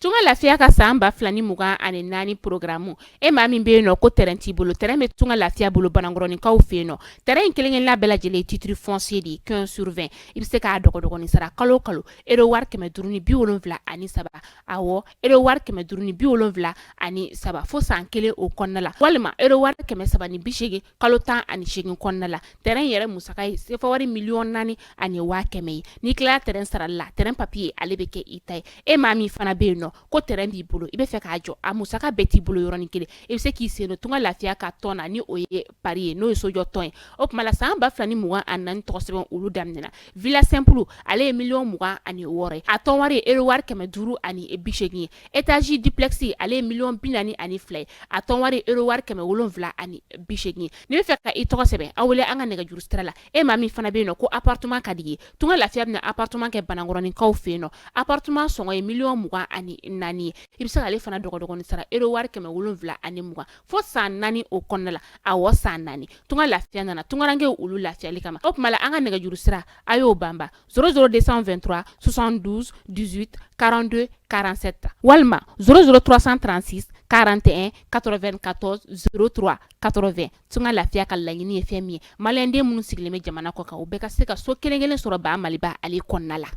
tunga lafiya ka san ba filani mugan ani naani programu e maa min be no ko terrain ti bolo terrain be tunga lafiya bolo banangoroni kaw fe no terrain kelen la bela jele titre foncier di 15/20 ibe se ka dogo ni sara kalo ero war keme duruni bi wolonvla ani saba awo ero war keme duruni bi wolonvla ani saba fo san kele o konnala walma ero war keme saba ni bishege kalo tan ani shegin konnala terrain yere musakai se fo wari million nani ani wa keme ni kla terrain sara la terrain papier ale be ke itay e maa min fana be no ko terrain bi bolo ibe fe ka jo amusaka beti bolo yoroni kele ibe se ki se no tunga lafiya ka tona ni oye pari no so jo ton o kuma la san ba flani mugan anan to sebon ulu damnena villa simple ale million mugan ani wore aton wari ero war keme duru ani bishegi etage duplexi ale million binani ani flay aton wari ero war keme wolonvla ani bishegi ni fe ka ito sebe awle anga nega juru strala e mami fana be no ko appartement kadigi tunga lafiya na appartement ke banangoroni kaw fe no appartement songo e million mugan ani nani ibisa ale fana dogo ni sara ero war keme wolonvla ani mugan fo san nani o konnala awo san nani tunga lafiya nana tunga range ulu lafiya likama op mala anga nega juru stra ayo bamba 00223 72 18 42 47 walma 00336 41 94 03 80 tunga lafiya ka lagini femi malende munu sigleme jamana ko ka ubeka seka so kelengelen soro ba maliba ali konnala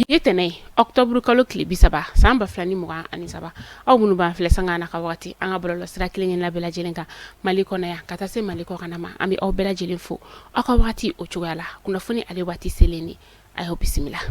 yetene octobre kalo kile bisaba samba flani muga ani saba aw munu ba fle sanga na ka wakati anga bolo sira kilingen la bela jelenga maliko na ya kata se maliko kana ma ambi aw bela jelen fo aka wakati o chugala kuna funi ale wati seleni I hope bismillah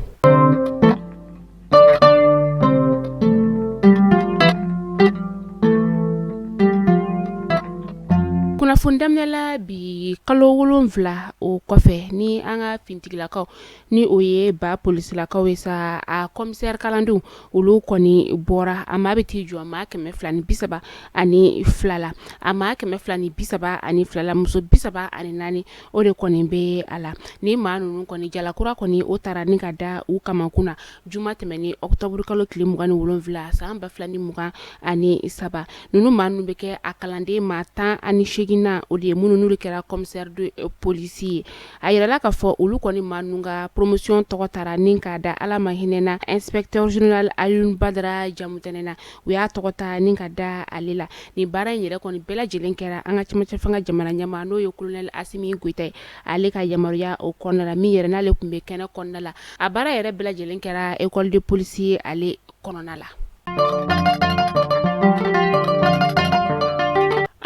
kuna fundamnela bi kalo wolonvla o kofe ni anga fintigila kaw ni oye ba police la kaw sa a commissaire kalandu ulu koni bora ama beti jo ma keme flani bisaba ani flala ama keme flani bisaba ani flala muso bisaba ani nani o de koni be ala ni manu koni jala kura koni o tara ni kada u kama kuna juma temeni octobre kalo kile mugani wolonvla sa amba flani muga ani saba nunu manu beke akalande mata ani na o de munu nuru kera commissaire de policier ayira la ka fo ulu koni manunga promotion tokotara ninka da ala mahinena inspecteur général Alioune Badara jamutenena we ya tokota ninka da alela ni bara yere koni bela jelen kera anga chamacha fanga jamana nyama no yo colonel Asimi Goite ale ka yamaruya o konnala mi yere na le kumbe kena konnala abara yere bela jelen kera école de policier ale kononala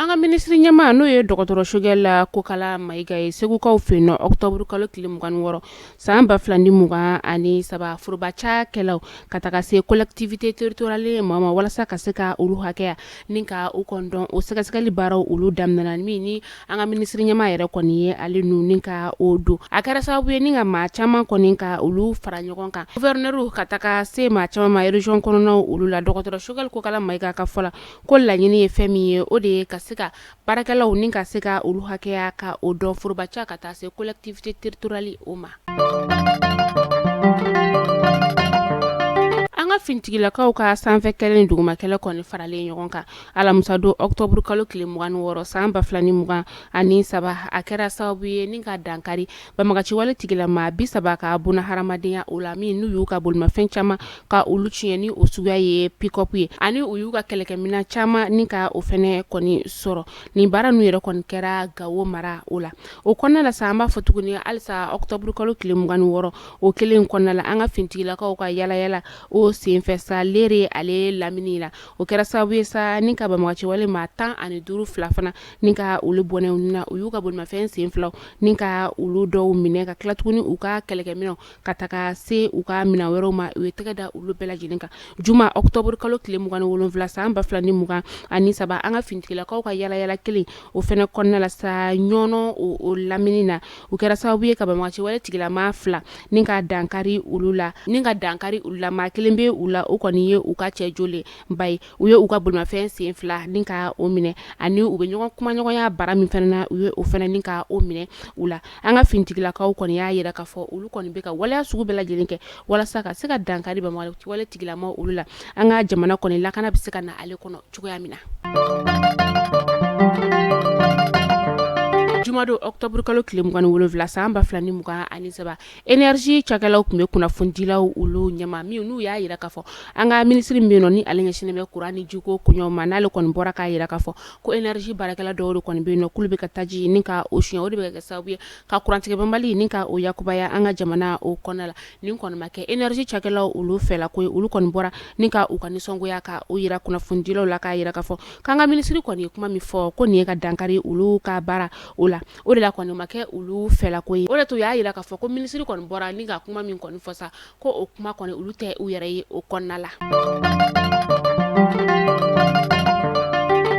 anga ministre nyama no ye dogotoro shugela ko kala maiga e segu kaw feno octobre kalo kilim kan woro samba flandi muga ani saba furuba cha kelaw kataka se collectivité territoriale mama wala sa kaseka ulu hakea ninka u kondon o seka seka libaro ulu damnana ni anga ministre nyama yere koni ye ali nu ninka odo akara sabu ye ninga ma chama koninka ulu faranyokonka gouverneur kataka se ma chama ma region kono ulu la dogotoro shugel ko kala maiga ka fola ko la nyini e femi o de sika barakalaw nin ka seka ulu hakea ka o don furubacha ka ta se collectivité territoriale oma anga fintigila kaw ka sanfɛ kelen duguma kele koni farale ɲɔgɔn kan ala musado octobre kalo kile mugan wɔɔrɔ san ba filani mugan ani saba a kɛra sababu ye ni ka dankari bamagaci wale tigila ma bi saba ka buna haramadenya o la min n'u y'u ka bolimafɛn caman ka olu tiɲɛ ni o suguya ye pick-up ye ani u y'u ka kɛlɛkɛmina caman ni ka o fɛnɛ kɔni sɔrɔ nin baara n'u yɛrɛ kɔni kɛra Gawo mara o la o kɔnɔna la sa an b'a fɔ tuguni halisa octobre kalo kile mugan wɔɔrɔ o kelen kɔnɔna la an ka fintigilakaw ka yala yala o senfɛ sa lere ale lamini la o kɛra sababu ye sa ni ka bamagaci wale ma 15 fila fana ni ka olu bɔnɛw na u y'u ka bolimafɛn sen filaw ni ka olu dɔw minɛ ka tila tuguni u ka kɛlɛkɛminɛw ka taga se u ka minɛn wɛrɛw ma u ye tɛgɛ da olu bɛɛ lajɛlen kan juma octobre kalo tile 27 san 2023 an ka finitigilakaw ka yala yala kelen o fɛnɛ kɔnɔna la sa ɲɔnɔ o lamini na u kɛra sababu ye ka bamagaci wale tigilama fila ni ka dankari ulu la maa kelen bɛ u la o kɔni ye u ka cɛ jole bayi u ye u ka bolimafɛn sen fila ni ka o minɛ ani u bɛ ɲɔgɔn kuma ɲɔgɔnya bara min fana na u ye o fana ni ka o minɛ u la an ka finitigilakaw kɔni y'a yira k'a fɔ olu kɔni bɛ ka waleya sugu bɛɛ lajɛlen kɛ walasa ka se ka dankari bamagaci wale tigilama olu la an ka jamana kɔni lakana bɛ se ka na ale kɔnɔ cogoya min na jumado octobre kalo tile 27 san 2023 énergie cakɛlaw kun be kunnafonidilaw ulu ɲɛma min n'u y'a yira k'a fɔ an ka ministre min bɛ ni ale ɲɛsinnen bɛ courant ni jiko koɲɔgɔn ma n'ale kɔni bɔra k'a yira k'a fɔ ko énergie baarakɛla dɔw de kɔni bɛ k'olu bɛ ka taji ni ka o siɲɛ o de bɛ kɛ sababu ye ka courantigi banbali ni ka o yakubaya an ka jamana o kɔnɔ la nin kɔni ma kɛ énergie cakɛlaw ulu fɛla ko olu kɔni bɔra ni ka u ka nisɔngoya ka o yira kunnafonidilaw la k'a yira k'a fɔ k'an ka ministre kɔni ye kuma min fɔ ko nin ye ka dankari ulu ka baara o la o de la kɔni ma kɛ ulu fɛla ko ye o de to y'a yira k'a fɔ ko ministre kɔni bɔra ni ka kuma min kɔni fɔ sa ko o kuma kɔni ulu tɛ u yɛrɛ ye o kɔnɔna la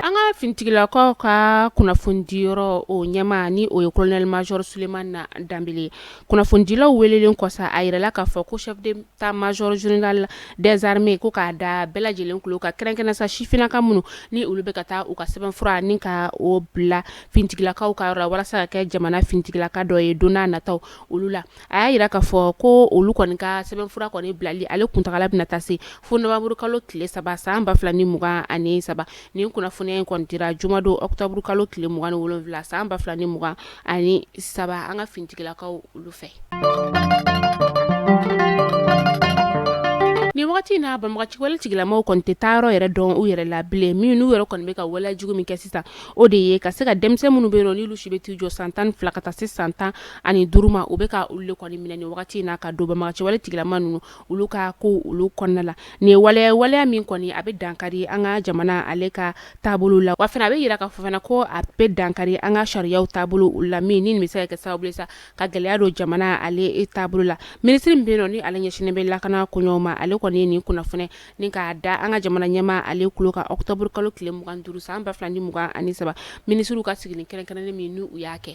an ka fintigilakaw ka kunnafonidiyɔrɔ o ɲɛma ni o ye colonel major Sulemana Dambele kunnafonidilaw welelen kɔsa a yirala k'a fɔ ko chef d'état major général des armées ko k'a da bɛɛ lajɛlen kulo ka kɛrɛnkɛrɛn sa sifinaka minnu ni olu bɛ ka taa u ka sɛbɛnfura ni ka o bila fintigilakaw ka yɔrɔ la walasa ka kɛ jamana fintigilaka dɔ ye don n'a nataw olu la a y'a yira k'a fɔ ko olu kɔni ka sɛbɛnfura kɔni bilali ale kuntagala bɛna taa se fo novembre kalo tile 3 san 2023 nin kunnafoniya in kɔni dira jumado octobre kalo tile 27 san 2023 an ka fintigilakaw olu fɛ. ni wagati na banbagaci wale tigilamaw kɔni tɛ taa yɔrɔ yɛrɛ dɔn u yɛrɛ la bilen min n'u yɛrɛ kɔni bɛ ka waleya jugu min kɛ sisan o de ye ka se ka denmisɛn minnu bɛ yen nɔ n'olu si bɛ t'u jɔ san 12 ka taa se san 15 ma u bɛ ka olu le kɔni minɛ ni wagati na ka don banbagaci wale tigilama ninnu olu ka ko olu kɔnɔna la nin ye waleya min kɔni a bɛ dankari an ka jamana ale ka taabolo la wa fana a bɛ yira k'a fɔ fana ko a bɛ dankari an ka sariyaw taabolo la min ni nin bɛ se ka kɛ sababu ye sa ka gɛlɛya don jamana ale taabolo la ministre min bɛ yen nɔ ni ale ɲɛsinnen bɛ lakana koɲɔgɔn ma ale kɔni ye nin kunnafoni ni k'a da an ka jamana ɲɛma ale kulo ka octobre kalo tile 25 san 2023 ministre ka sigili kɛrɛnkɛrɛnnen min n'u y'a kɛ.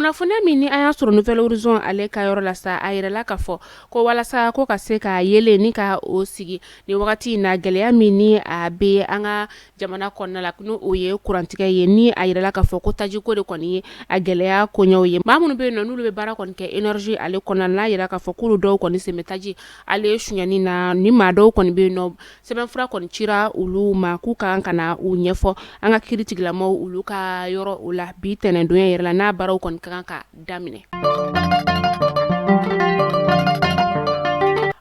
kunnafoniya min ni an y'a sɔrɔ Nouvelle Horizon ale ka yɔrɔ la sa a yɛrɛla k'a fɔ ko walasa ko ka se ka yele ni ka o sigi ni wagati in na gɛlɛya min ni a bɛ an ka jamana kɔnɔna la n'o o ye kurantigɛ ye ni a yɛrɛla k'a fɔ ko tajiko de kɔni ye a gɛlɛya koɲɛw ye maa minnu bɛ yen nɔ n'olu bɛ baara kɔni kɛ énergie ale kɔnɔna n'a yɛrɛ k'a fɔ k'olu dɔw kɔni sen bɛ taji ale suɲɛni na ni maa dɔw kɔni bɛ yen nɔ sɛbɛnfura kɔni cira olu ma k'u kan ka na u ɲɛfɔ an ka kiiritigilamaw olu ka yɔrɔ o la bi tɛnɛndonya yɛrɛ la n'a baaraw kɔni ka daminɛ.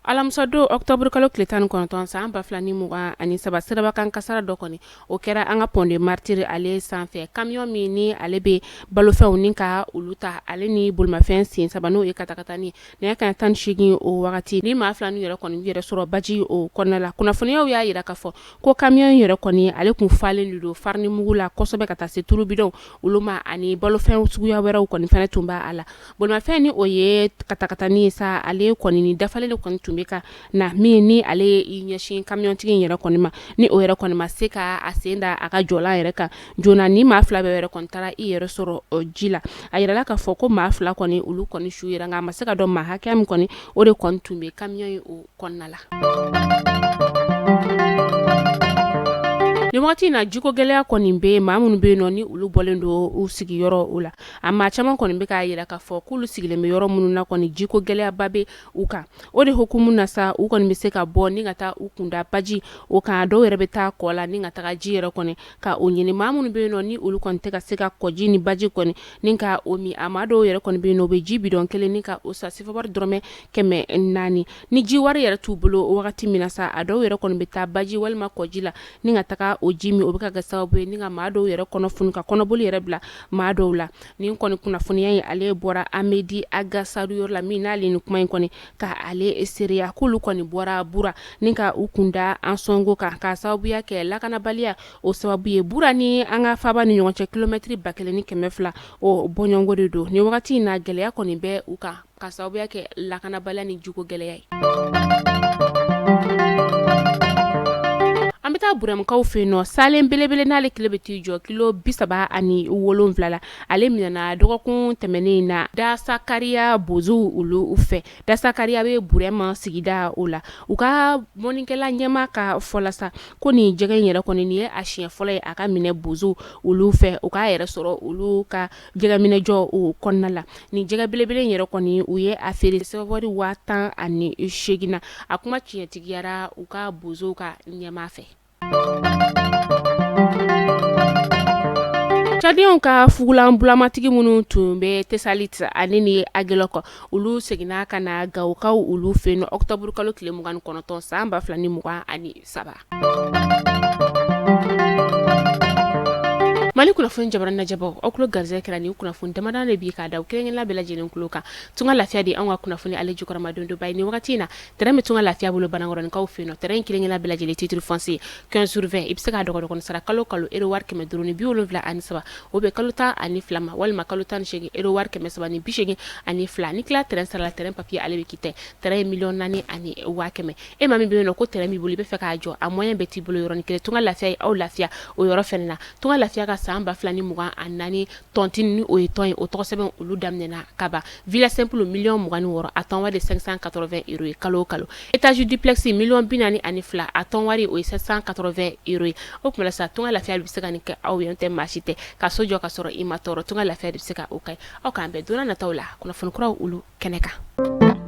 alamisa don octobre kalo tile 19 san 2023 sirabakan kasara dɔ kɔni o kɛra an ka pont de martyr ale sanfɛ camion min ni ale bɛ balofɛnw ni ka olu ta ale ni bolimafɛn sen 3 n'o ye katakatani nɛgɛ kanɲɛ 18 o wagati ni maa fila n'u yɛrɛ kɔni yɛrɛ sɔrɔ baji o kɔnɔna la kunnafoniyaw y'a yira k'a fɔ ko camion yɛrɛ kɔni ale kun falen de don farni mugu la kosɛbɛ ka taa se turubidɔn olu ma ani balofɛn suguya wɛrɛw kɔni fana tun b'a la bolimafɛn ni o ye katakatani ye sa ale kɔni ni dafalen de kɔni tun bɛ ka na min ni ale i ɲɛsin kamiyɔntigi in yɛrɛ kɔni ma ni o yɛrɛ kɔni ma se ka a sen da a ka jɔlan yɛrɛ kan joona ni maa fila bɛɛ yɛrɛ kɔni taara i yɛrɛ sɔrɔ ji la a yirala k'a fɔ ko maa fila kɔni olu kɔni su yɛrɛ nka a ma se ka dɔn maa hakɛya min kɔni o de kɔni tun bɛ kamiyɔn in o kɔnɔna la. ni wagati na jiko gɛlɛya kɔni bɛ maa minnu bɛ yen nɔ ni olu bɔlen don u sigiyɔrɔ o la a maa caman kɔni bɛ k'a yira k'a fɔ k'olu sigilen bɛ yɔrɔ minnu na kɔni jiko gɛlɛyaba bɛ u kan o de hukumu na sa u kɔni bɛ se ka bɔ ni ka taa u kunda baji o kan dɔw yɛrɛ bɛ taa kɔ la ni ka taga ji yɛrɛ kɔni ka o ɲini maa minnu bɛ yen nɔ ni olu kɔni tɛ ka se ka kɔji ni baji kɔni ni ka o min a maa dɔw yɛrɛ kɔni bɛ yen nɔ u bɛ ji bidɔn kelen ni ka o sa sifar wari dɔrɔmɛ 400 ni ji wari yɛrɛ t'u bolo o wagati min na sa a dɔw yɛrɛ kɔni bɛ taa baji walima kɔji la ni ka taga o ji min o bɛ ka kɛ sababu ye ni ka maa dɔw yɛrɛ kɔnɔ funu ka kɔnɔboli yɛrɛ bila maa dɔw la ni kɔni kunnafoniya in ale bɔra Amedi Agasaru yɔrɔ la min n'ale ni kuma in kɔni ka ale seereya k'olu kɔni bɔra bura ni ka u kunda an sɔngo kan ka sababuya kɛ lakanabaliya o sababu ye bura ni an ka faaba ni ɲɔgɔn cɛ kilomɛtiri 1200 o bɔɲɔngo de don ni wagati in na gɛlɛya kɔni bɛ u kan ka sababuya kɛ lakanabaliya ni juko gɛlɛya ye. an bɛ taa Burɛmukaw fɛ yen nɔ salen belebele n'ale tile bɛ t'i jɔ kilo 37 la ale minɛna dɔgɔkun tɛmɛnen na Dasakariya Bozow olu fɛ Dasakariya bɛ Burɛma sigida o la u ka mɔnikɛla ɲɛma ka fɔla sa ko nin jɛgɛ in yɛrɛ kɔni nin ye a siɲɛ fɔlɔ ye a ka minɛ Bozow olu fɛ u k'a yɛrɛ sɔrɔ olu ka jɛgɛ minɛjɔ o kɔnɔna la nin jɛgɛ belebele in yɛrɛ kɔni u ye a feere sɛbɛnwari 10,800 na a kuma tiɲɛtigiyara u ka Bozow ka ɲɛma fɛ. Chadion ka fugulan bulamatigi minnu tun bɛ Tesalit ani ni Ageloko olu seginna ka na Gawokaw olu fɛ yen nɔ octobre kalo tile 29 san 2023. Mali kunnafoni jabarani najabɔ aw kulo garzɛ kɛra ni kunnafoni damadɔ de bi ka da kelen la bɛɛ lajɛlen kulo kan tunga lafiya di an ka kunnafoni ale jukɔrɔma don do bayi ni wagati in na tɛrɛ min tunga lafiya bolo banakɔrɔnikaw fɛ yen nɔ tɛrɛ in kelen la bɛɛ lajɛlen titre foncier 15 sur 20 i bɛ se k'a dɔgɔdɔgɔni sara kalo kalo euro wari 573 o bɛ kalo 12 ma walima kalo 18 euro wari 382 ni kila tɛrɛ sara la tɛrɛ papier ale bɛ kitɛ tɛrɛ ye miliyɔn 4 ani 500 e ma min bɛ yen nɔ ko tɛrɛ min bolo i bɛ fɛ k'a jɔ a moyen bɛ t'i bolo yɔrɔnin kelen tunga lafiya ye aw lafiya o yɔrɔ fɛnɛ na tunga lafiya ka san 2024 tɔntini o ye tɔn ye o tɔgɔ sɛbɛn olu daminɛna ka ban villa simple miliyɔn 26 a tɔn wari 580 euros ye kalo o kalo étage duplex miliyɔn 42 a tɔn wari o ye 780 euros ye o kuma la sa tunga lafiya bɛ se ka nin kɛ aw ye tɛ maa si tɛ ka so jɔ ka sɔrɔ i ma tɔɔrɔ tunga lafiya bɛ se ka o kɛ aw k'an bɛn donna nataw la kunnafoni kuraw olu kɛnɛ kan